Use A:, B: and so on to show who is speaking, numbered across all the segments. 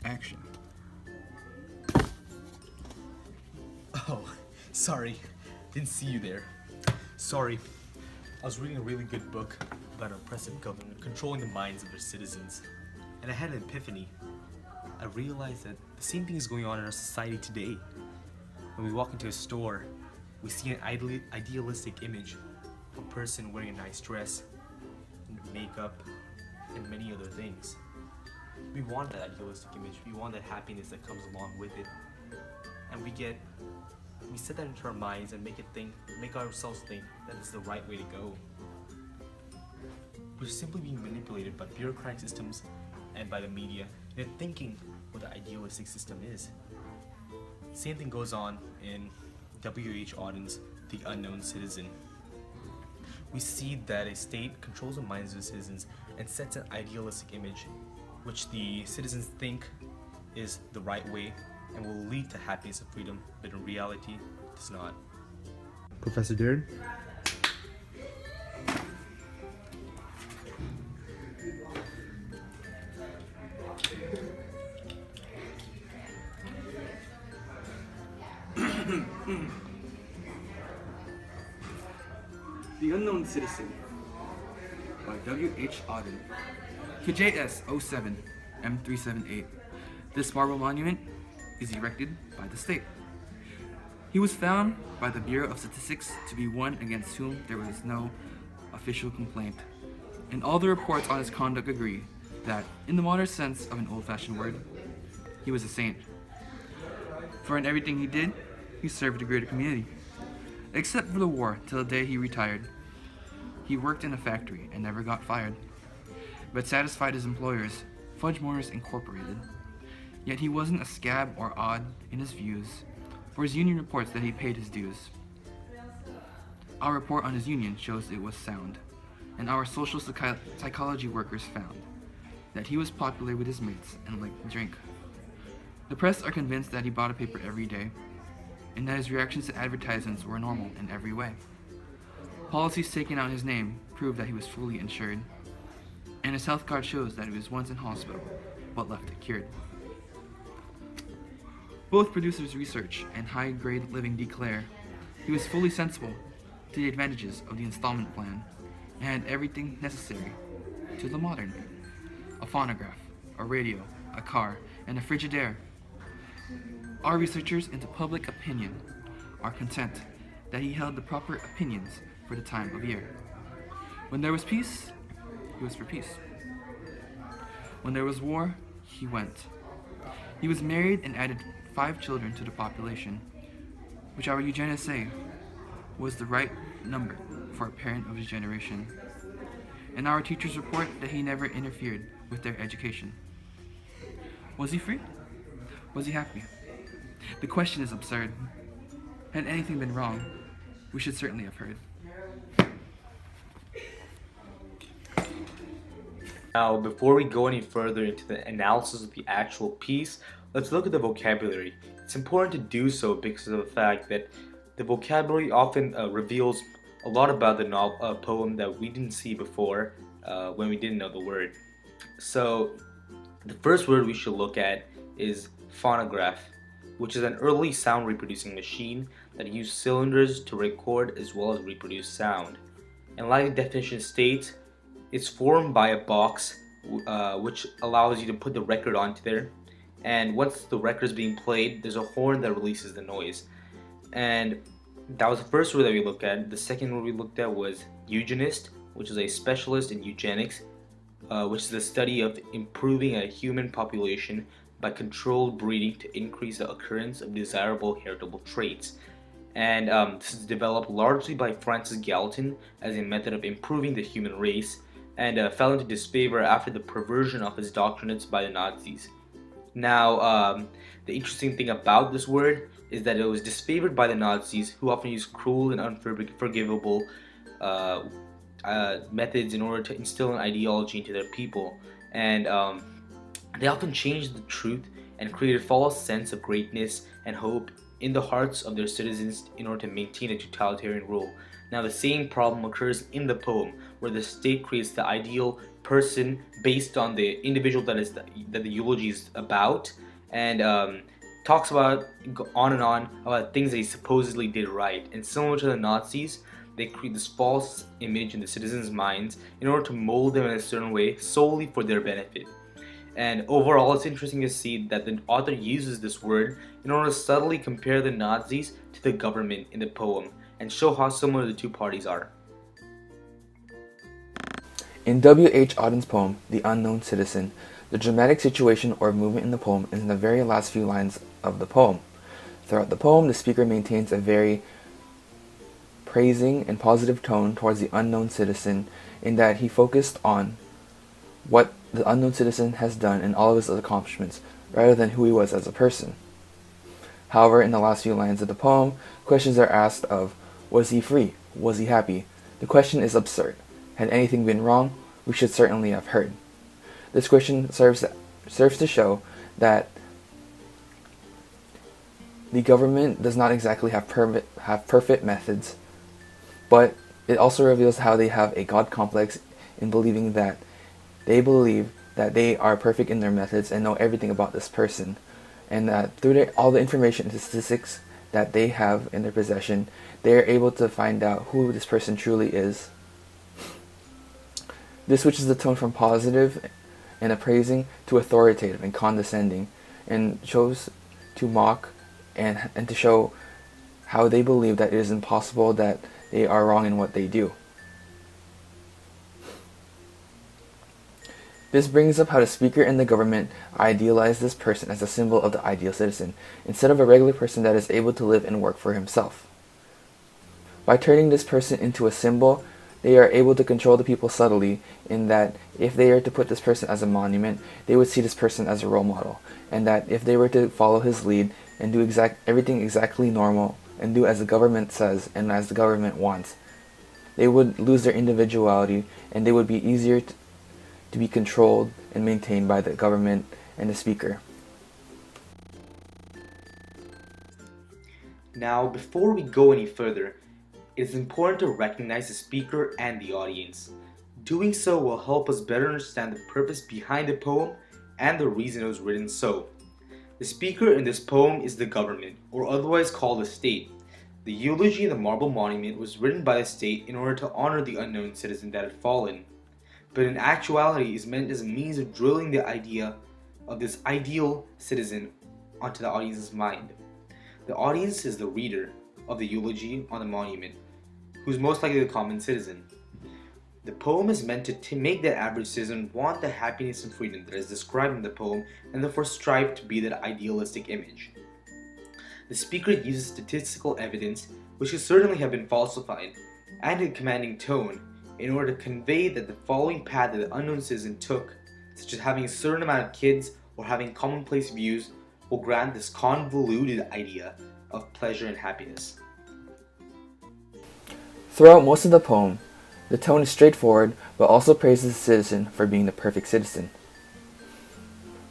A: Action.
B: Oh, sorry. Didn't see you there. Sorry. I was reading a really good book about an oppressive government controlling the minds of their citizens. And I had an epiphany. I realized that the same thing is going on in our society today. When we walk into a store, we see an idealistic image of a person wearing a nice dress, makeup, and many other things. We want that idealistic image. We want that happiness that comes along with it. And we set that into our minds and make ourselves think that it's the right way to go. We're simply being manipulated by bureaucratic systems and by the media into thinking what the idealistic system is. Same thing goes on in W.H. Auden's The Unknown Citizen. We see that a state controls the minds of the citizens and sets an idealistic image which the citizens think is the right way and will lead to happiness and freedom, but in reality, it does not.
A: Professor Darren?
C: The Unknown Citizen by W.H. Auden. KJS 07 M378. This marble monument is erected by the state. He was found by the Bureau of Statistics to be one against whom there was no official complaint, and all the reports on his conduct agree that, in the modern sense of an old-fashioned word, he was a saint. For in everything he did, he served the greater community. Except for the war till the day he retired. He worked in a factory and never got fired, but satisfied his employers, Fudge Morris Incorporated. Yet he wasn't a scab or odd in his views, for his union reports that he paid his dues. Our report on his union shows it was sound, and our social psychology workers found that he was popular with his mates and liked to drink. The press are convinced that he bought a paper every day, and that his reactions to advertisements were normal in every way. Policies taken out his name prove that he was fully insured, and his health card shows that he was once in hospital, but left it cured. Both producers' research and high-grade living declare he was fully sensible to the advantages of the installment plan and had everything necessary to the modern: a phonograph, a radio, a car, and a Frigidaire. Our researchers into public opinion are content that he held the proper opinions for the time of year. When there was peace, he was for peace. When there was war, he went. He was married and added 5 children to the population, which our eugenists say was the right number for a parent of his generation. And our teachers report that he never interfered with their education. Was he free? Was he happy? The question is absurd. Had anything been wrong, we should certainly have heard.
B: Now, before we go any further into the analysis of the actual piece, let's look at the vocabulary. It's important to do so because of the fact that the vocabulary often reveals a lot about the poem that we didn't see before when we didn't know the word. So, the first word we should look at is phonograph, which is an early sound reproducing machine that used cylinders to record as well as reproduce sound. And like the definition states, it's formed by a box which allows you to put the record onto there, and once the record is being played, there's a horn that releases the noise. And that was the first word that we looked at. The second word we looked at was eugenist, which is a specialist in eugenics, which is the study of improving a human population by controlled breeding to increase the occurrence of desirable heritable traits. And this is developed largely by Francis Galton as a method of improving the human race, and fell into disfavor after the perversion of his doctrinates by the Nazis. Now, the interesting thing about this word is that it was disfavored by the Nazis, who often used cruel and unforgivable methods in order to instill an ideology into their people. And they often changed the truth and created a false sense of greatness and hope in the hearts of their citizens in order to maintain a totalitarian rule. Now, the same problem occurs in the poem, where the state creates the ideal person based on the individual that the eulogy is about, and talks about on and on about things that he supposedly did right. And similar to the Nazis, they create this false image in the citizens' minds in order to mold them in a certain way solely for their benefit. And overall, it's interesting to see that the author uses this word in order to subtly compare the Nazis to the government in the poem and show how similar the two parties are.
C: In W.H. Auden's poem, The Unknown Citizen, the dramatic situation or movement in the poem is in the very last few lines of the poem. Throughout the poem, the speaker maintains a very praising and positive tone towards the unknown citizen, in that he focused on what the unknown citizen has done and all of his accomplishments, rather than who he was as a person. However, in the last few lines of the poem, questions are asked of, was he free? Was he happy? The question is absurd. Had anything been wrong, we should certainly have heard. This question serves to show that the government does not exactly have perfect methods, but it also reveals how they have a God complex in believing that they believe that they are perfect in their methods and know everything about this person, and that through all the information and statistics that they have in their possession, they are able to find out who this person truly is. This switches the tone from positive and appraising to authoritative and condescending, and shows to mock and to show how they believe that it is impossible that they are wrong in what they do. This brings up how the speaker and the government idealize this person as a symbol of the ideal citizen, instead of a regular person that is able to live and work for himself. By turning this person into a symbol, they are able to control the people subtly, in that if they are to put this person as a monument, they would see this person as a role model, and that if they were to follow his lead and do everything exactly normal and do as the government says and as the government wants, they would lose their individuality and they would be easier to be controlled and maintained by the government and the speaker.
B: Now, before we go any further, it is important to recognize the speaker and the audience. Doing so will help us better understand the purpose behind the poem and the reason it was written so. The speaker in this poem is the government, or otherwise called the state. The eulogy in the marble monument was written by the state in order to honor the unknown citizen that had fallen, but in actuality is meant as a means of drilling the idea of this ideal citizen onto the audience's mind. The audience is the reader of the eulogy on the monument, who's most likely the common citizen. The poem is meant to make that average citizen want the happiness and freedom that is described in the poem, and therefore strive to be that idealistic image. The speaker uses statistical evidence, which could certainly have been falsified, and a commanding tone, in order to convey that the following path that the unknown citizen took, such as having a certain amount of kids or having commonplace views, will grant this convoluted idea of pleasure and happiness.
C: Throughout most of the poem, the tone is straightforward, but also praises the citizen for being the perfect citizen.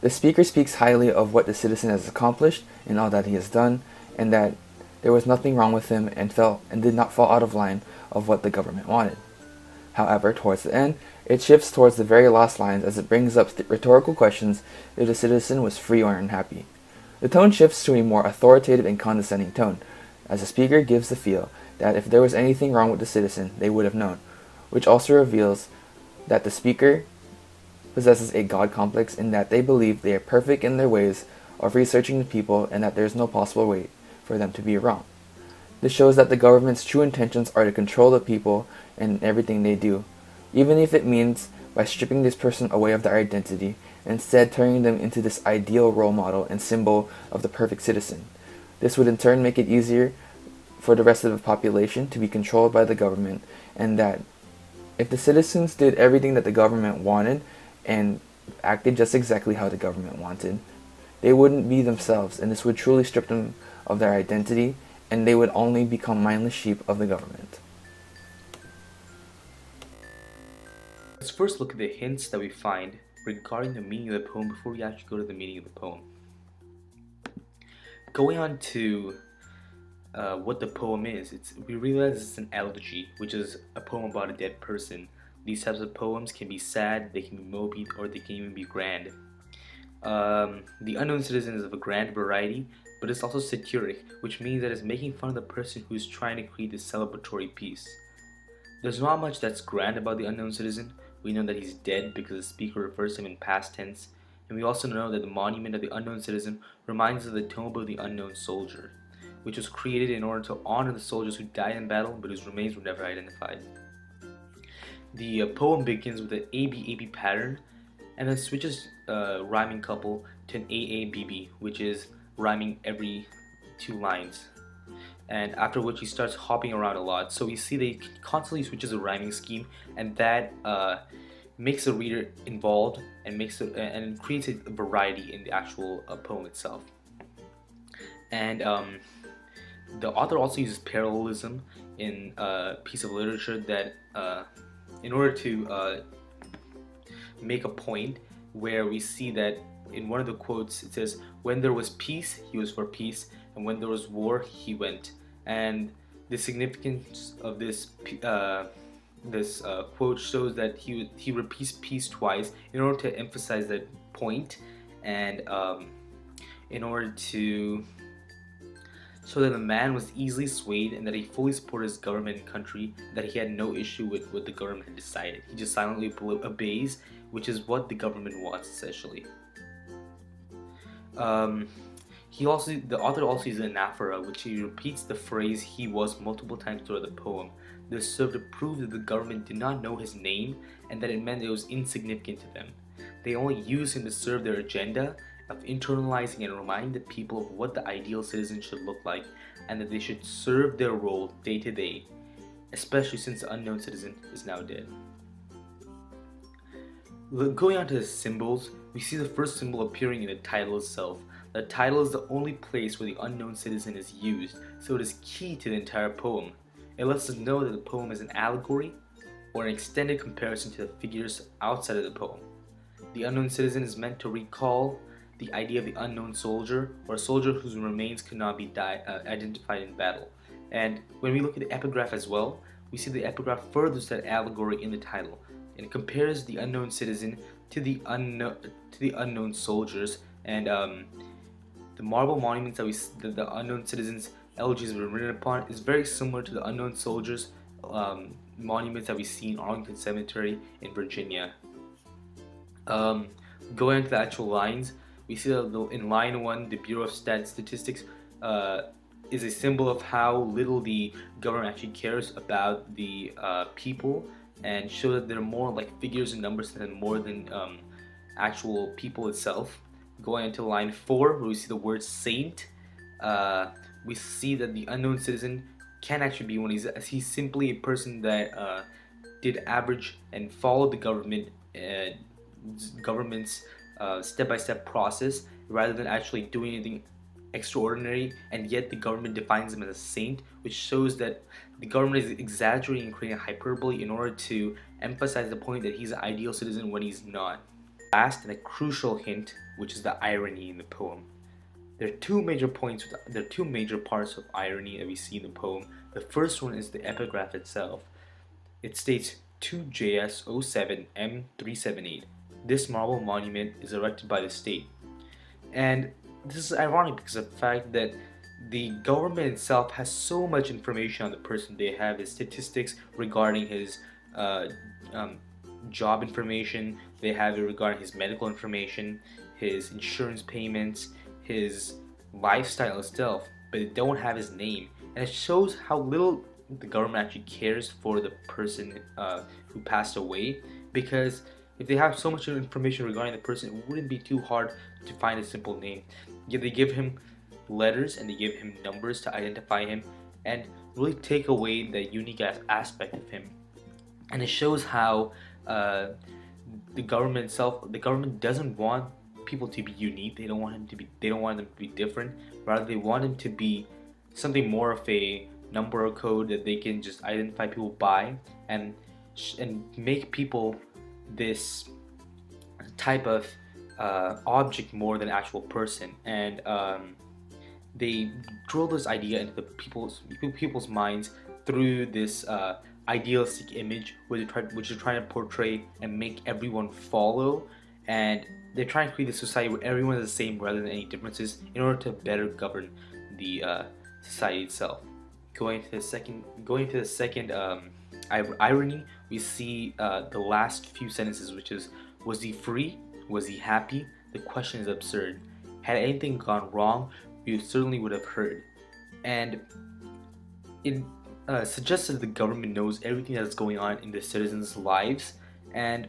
C: The speaker speaks highly of what the citizen has accomplished and all that he has done, and that there was nothing wrong with him and did not fall out of line of what the government wanted. However, towards the end, it shifts towards the very last lines as it brings up rhetorical questions if the citizen was free or unhappy. The tone shifts to a more authoritative and condescending tone, as the speaker gives the feel that if there was anything wrong with the citizen, they would have known, which also reveals that the speaker possesses a God complex in that they believe they are perfect in their ways of researching the people and that there is no possible way for them to be wrong. This shows that the government's true intentions are to control the people and everything they do, even if it means by stripping this person away of their identity, and instead turning them into this ideal role model and symbol of the perfect citizen. This would in turn make it easier for the rest of the population to be controlled by the government, and that if the citizens did everything that the government wanted and acted just exactly how the government wanted, they wouldn't be themselves, and this would truly strip them of their identity, and they would only become mindless sheep of the government.
B: Let's first look at the hints that we find regarding the meaning of the poem before we actually go to the meaning of the poem. Going on to what the poem is, we realize it's an elegy, which is a poem about a dead person, These types of poems can be sad, they can be morbid, or they can even be grand. The Unknown Citizen is of a grand variety, but it's also satiric, which means that it's making fun of the person who's trying to create this celebratory piece. There's not much that's grand about the Unknown Citizen. We know that he's dead because the speaker refers to him in past tense, and we also know that the monument of the Unknown Citizen reminds us of the tomb of the Unknown Soldier, which was created in order to honor the soldiers who died in battle but whose remains were never identified. The poem begins with an ABAB pattern and then switches rhyming couple to an AABB, which is rhyming every 2 lines. And after which he starts hopping around a lot. So we see that he constantly switches a rhyming scheme, and that makes the reader involved and creates a variety in the actual poem itself. And the author also uses parallelism in a piece of literature that in order to make a point where we see that in one of the quotes it says, "When there was peace, he was for peace, and when there was war, he went." And the significance of this quote shows that he repeats peace twice in order to emphasize that point, and in order to show that the man was easily swayed and that he fully supported his government and country, that he had no issue with what the government had decided. He just silently obeys, which is what the government wants, essentially. The author also uses anaphora, which he repeats the phrase "he was" multiple times throughout the poem. This served to prove that the government did not know his name and that it meant it was insignificant to them. They only used him to serve their agenda of internalizing and reminding the people of what the ideal citizen should look like, and that they should serve their role day to day, especially since the Unknown Citizen is now dead. Going on to the symbols, we see the first symbol appearing in the title itself. The title is the only place where the Unknown Citizen is used, so it is key to the entire poem. It lets us know that the poem is an allegory or an extended comparison to the figures outside of the poem. The Unknown Citizen is meant to recall the idea of the unknown soldier, or a soldier whose remains could not be identified in battle. And when we look at the epigraph as well, we see the epigraph furthers that allegory in the title, and it compares the Unknown Citizen to the unknown soldiers, and the marble monuments that the Unknown Citizen's elegies were written upon is very similar to the Unknown Soldiers monuments that we see in Arlington Cemetery in Virginia. Going into the actual lines, we see that in line 1, the Bureau of Statistics is a symbol of how little the government actually cares about the people, and show that they're more like figures and numbers than more than actual people itself. Going into line 4, where we see the word saint, we see that the Unknown Citizen can actually be one. He's simply a person that did average and followed the government's step-by-step process rather than actually doing anything extraordinary, and yet the government defines him as a saint, which shows that the government is exaggerating and creating a hyperbole in order to emphasize the point that he's an ideal citizen when he's not. Last and a crucial hint, which is the irony in the poem. There are two major parts of irony that we see in the poem. The first one is the epigraph itself. It states 2JS07M378. This marble monument is erected by the state. And this is ironic because of the fact that the government itself has so much information on the person. They have his statistics regarding his job information, they have it regarding his medical information, his insurance payments, his lifestyle itself, but they don't have his name. And it shows how little the government actually cares for the person who passed away, because if they have so much information regarding the person, it wouldn't be too hard to find a simple name. Yet they give him letters and they give him numbers to identify him and really take away the unique aspect of him. And it shows how the government doesn't want people to be unique. They don't want them to be different. Rather, they want them to be something more of a number or code that they can just identify people by, and make people this type of object more than actual person. And they drill this idea into the people's minds through this idealistic image which they're trying to portray and make everyone follow, and they're trying to create a society where everyone is the same rather than any differences in order to better govern the society itself. Going to the second irony, we see the last few sentences, which is, was he free? Was he happy? The question is absurd. Had anything gone wrong, we certainly would have heard. And it suggests that the government knows everything that's going on in the citizens' lives, and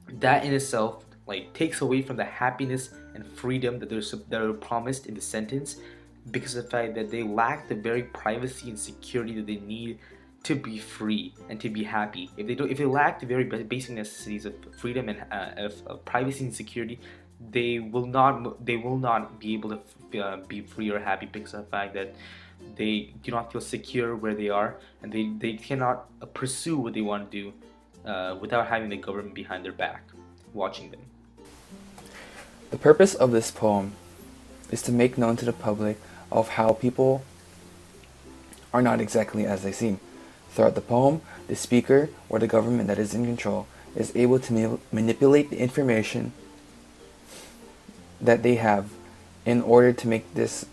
B: that in itself like takes away from the happiness and freedom that are promised in the sentence, because of the fact that they lack the very privacy and security that they need to be free and to be happy. If they lack the very basic necessities of freedom and of privacy and security, they will not be able to be free or happy, because of the fact that they do not feel secure where they are, and they cannot pursue what they want to do without having the government behind their back watching them.
C: The purpose of this poem is to make known to the public of how people are not exactly as they seem. Throughout the poem, the speaker or the government that is in control is able to manipulate the information that they have in order to make this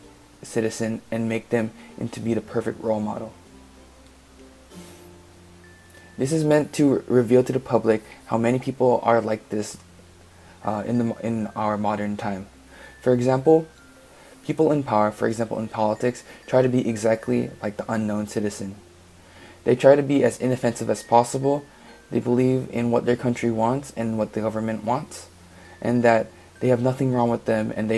C: citizen and make them into be the perfect role model. This is meant to reveal to the public how many people are like this in our modern time. For example, people in power, for example in politics, try to be exactly like the unknown citizen. They try to be as inoffensive as possible. They believe in what their country wants and what the government wants, and that they have nothing wrong with them, and they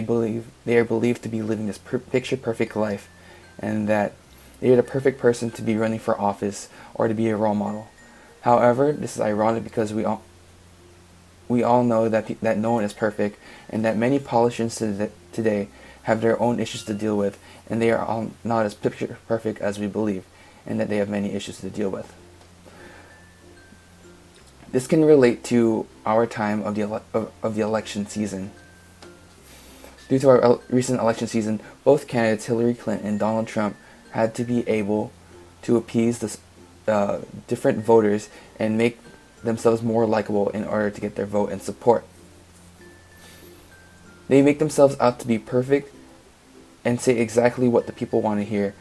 C: are believed to be living this picture perfect life, and that they are the perfect person to be running for office or to be a role model. However, this is ironic because we all know that no one is perfect, and that many politicians today have their own issues to deal with, and they are all not as picture perfect as we believe, and that they have many issues to deal with. This can relate to our time of the election season. Due to our recent election season, both candidates, Hillary Clinton and Donald Trump, had to be able to appease the different voters and make themselves more likable in order to get their vote and support. They make themselves out to be perfect and say exactly what the people want to hear,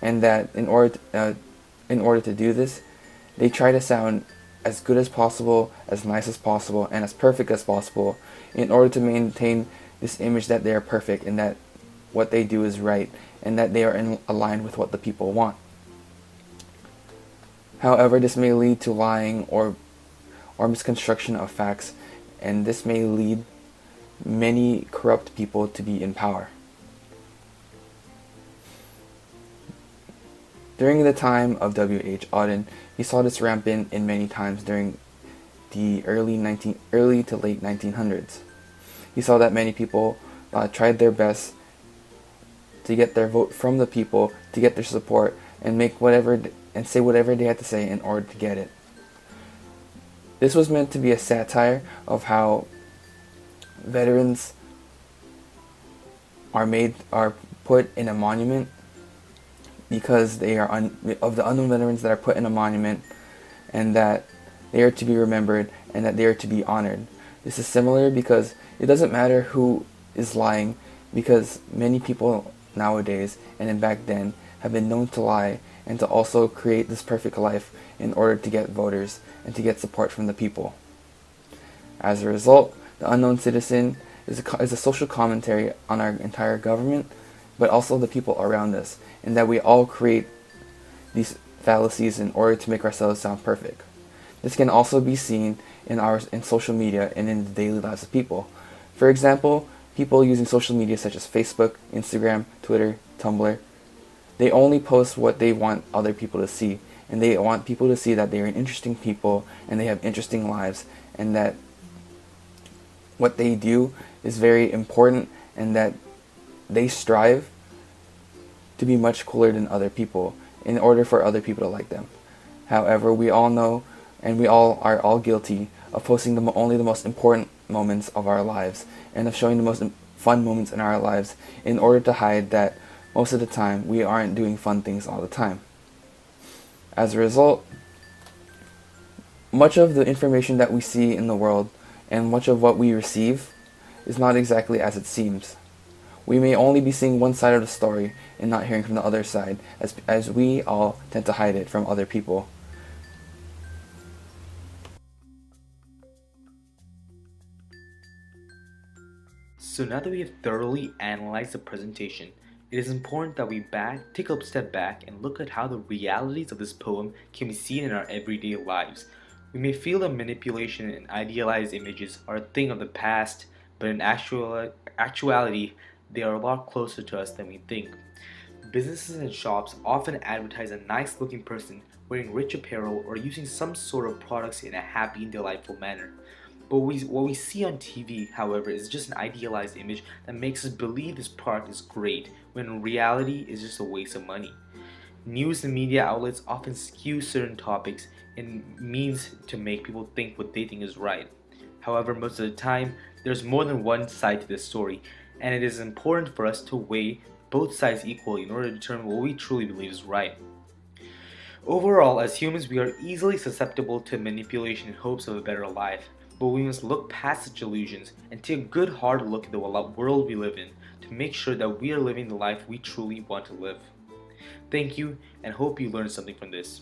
C: and that in order to do this, they try to sound as good as possible, as nice as possible, and as perfect as possible in order to maintain this image that they are perfect and that what they do is right and that they are aligned with what the people want. However, this may lead to lying or misconstruction of facts, and this may lead many corrupt people to be in power. During the time of W.H. Auden, he saw this rampant in many times during the early to late 1900s. He saw that many people tried their best to get their vote from the people, to get their support, and say whatever they had to say in order to get it. This was meant to be a satire of how veterans are put in a monument because they are of the unknown veterans that are put in a monument, and that they are to be remembered and that they are to be honored. This is similar because it doesn't matter who is lying, because many people nowadays and then back then have been known to lie and to also create this perfect life in order to get voters and to get support from the people. As a result, the unknown citizen is a social commentary on our entire government, but also the people around us, and that we all create these fallacies in order to make ourselves sound perfect. This can also be seen in social media and in the daily lives of people. For example, people using social media such as Facebook, Instagram, Twitter, Tumblr, they only post what they want other people to see, and they want people to see that they are interesting people and they have interesting lives, and that what they do is very important, and that they strive to be much cooler than other people in order for other people to like them. However, we all know, and we all are all guilty of posting only the most important moments of our lives and of showing the most fun moments in our lives in order to hide that most of the time we aren't doing fun things all the time.
D: As a result, much of the information that we see in the world and much of what we receive is not exactly as it seems. We may only be seeing one side of the story and not hearing from the other side, as we all tend to hide it from other people.
B: So now that we have thoroughly analyzed the presentation, it is important that we take a step back and look at how the realities of this poem can be seen in our everyday lives. We may feel that manipulation and idealized images are a thing of the past, but in actuality, they are a lot closer to us than we think. Businesses and shops often advertise a nice looking person wearing rich apparel or using some sort of products in a happy and delightful manner. But what we see on TV, however, is just an idealized image that makes us believe this product is great, when in reality it's just a waste of money. News and media outlets often skew certain topics and means to make people think what they think is right. However, most of the time, there's more than one side to this story, and it is important for us to weigh both sides equally in order to determine what we truly believe is right. Overall, as humans, we are easily susceptible to manipulation in hopes of a better life, but we must look past such illusions and take a good hard look at the world we live in to make sure that we are living the life we truly want to live. Thank you, and hope you learned something from this.